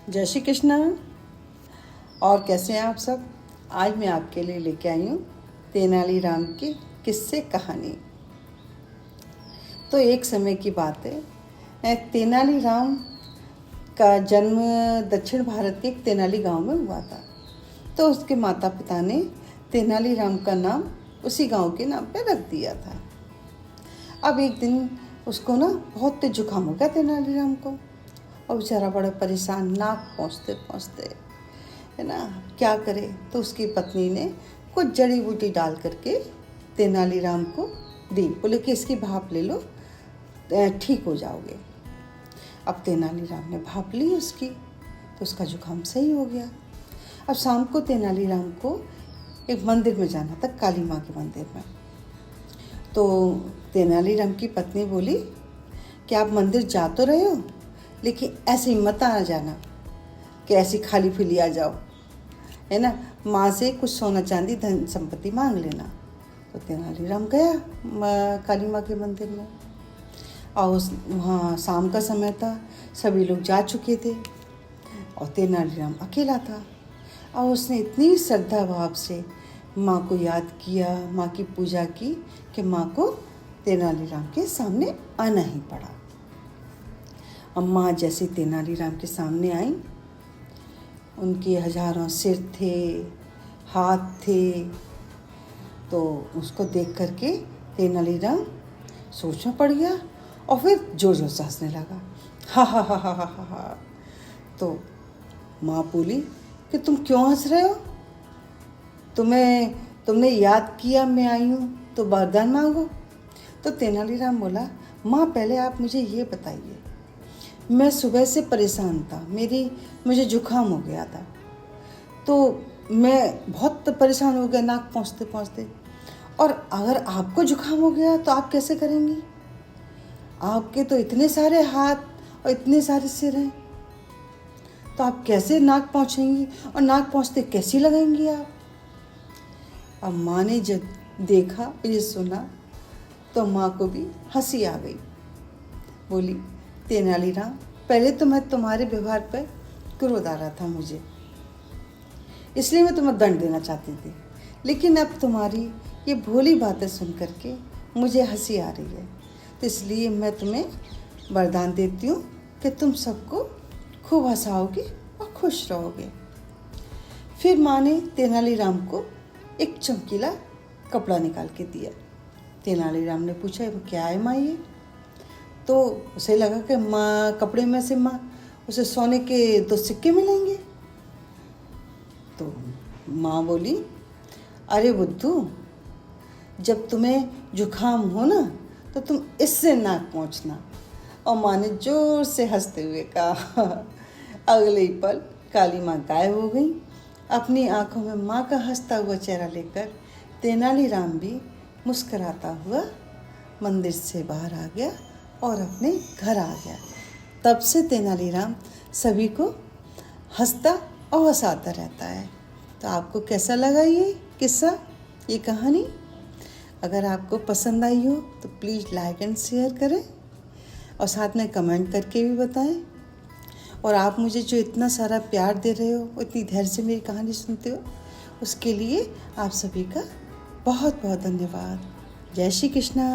जय श्री कृष्णा। और कैसे हैं आप सब। आज मैं आपके लिए लेके आई हूँ तेनालीराम की किस्से कहानी। तो एक समय की बात है, तेनालीराम का जन्म दक्षिण भारत के एक तेनाली गांव में हुआ था। तो उसके माता पिता ने तेनालीराम का नाम उसी गांव के नाम पे रख दिया था। अब एक दिन उसको ना बहुत तेज जुकाम हो गया तेनालीराम को, और बेचारा बड़ा परेशान, नाक पहुँचते पहुँचते, है ना, क्या करे। तो उसकी पत्नी ने कुछ जड़ी बूटी डाल करके तेनालीराम को दी, बोले कि इसकी भाप ले लो, ठीक हो जाओगे। अब तेनालीराम ने भाप ली उसकी, तो उसका जुकाम सही हो गया। अब शाम को तेनालीराम को एक मंदिर में जाना था, काली माँ के मंदिर में। तो तेनालीराम की पत्नी बोली कि आप मंदिर जा तो रहे हो, लेकिन ऐसे ही मत आ जाना कि ऐसी खाली फिली आ जाओ, है ना। माँ से कुछ सोना चांदी धन संपत्ति मांग लेना। तो तेनालीराम गया काली माँ के मंदिर में, और वहाँ शाम का समय था, सभी लोग जा चुके थे और तेनालीराम अकेला था। और उसने इतनी श्रद्धा भाव से माँ को याद किया, माँ की पूजा की, कि माँ को तेनालीराम के सामने आना ही पड़ा। और माँ जैसे तेनालीराम के सामने आई, उनके हजारों सिर थे, हाथ थे। तो उसको देख करके तेनालीराम सोच में पड़ गया और फिर जोर जोर से हंसने लगा, हा हा हा हा हा हा। तो माँ बोली कि तुम क्यों हंस रहे हो, तुमने याद किया मैं आई हूँ तो वरदान मांगो। तो तेनालीराम बोला, माँ पहले आप मुझे ये बताइए, मैं सुबह से परेशान था, मुझे जुकाम हो गया था, तो मैं बहुत परेशान हो गया नाक पहुँचते पहुँचते। और अगर आपको जुकाम हो गया तो आप कैसे करेंगी, आपके तो इतने सारे हाथ और इतने सारे सिर हैं, तो आप कैसे नाक पहुँचेंगी और नाक पहुँचते कैसी लगाएंगी आप। अब माँ ने जब देखा, ये सुना, तो माँ को भी हंसी आ गई। बोली, तेनालीराम पहले तो मैं तुम्हारे व्यवहार पर क्रोध आ रहा था मुझे, इसलिए मैं तुम्हें दंड देना चाहती थी, लेकिन अब तुम्हारी ये भोली बातें सुन करके मुझे हंसी आ रही है, तो इसलिए मैं तुम्हें वरदान देती हूँ कि तुम सबको खूब हंसाओगे और खुश रहोगे। फिर माँ ने तेनालीराम को एक चमकीला कपड़ा निकाल के दिया। तेनालीराम ने पूछा, वो क्या है माँ ये। तो उसे लगा कि माँ कपड़े में से माँ उसे सोने के 2 सिक्के मिलेंगे। तो माँ बोली, अरे बुद्धू, जब तुम्हें जुकाम हो ना तो तुम इससे नाक पहुँचना। और माँ ने जोर से हंसते हुए कहा। अगले ही पल काली माँ गायब हो गई। अपनी आंखों में माँ का हंसता हुआ चेहरा लेकर तेनालीराम भी मुस्कुराता हुआ मंदिर से बाहर आ गया और अपने घर आ गया। तब से तेनालीराम सभी को हंसता और हंसाता रहता है। तो आपको कैसा लगा ये किस्सा, ये कहानी। अगर आपको पसंद आई हो तो प्लीज़ लाइक एंड शेयर करें, और साथ में कमेंट करके भी बताएं। और आप मुझे जो इतना सारा प्यार दे रहे हो, इतनी धैर्य से मेरी कहानी सुनते हो, उसके लिए आप सभी का बहुत बहुत धन्यवाद। जय श्री कृष्णा।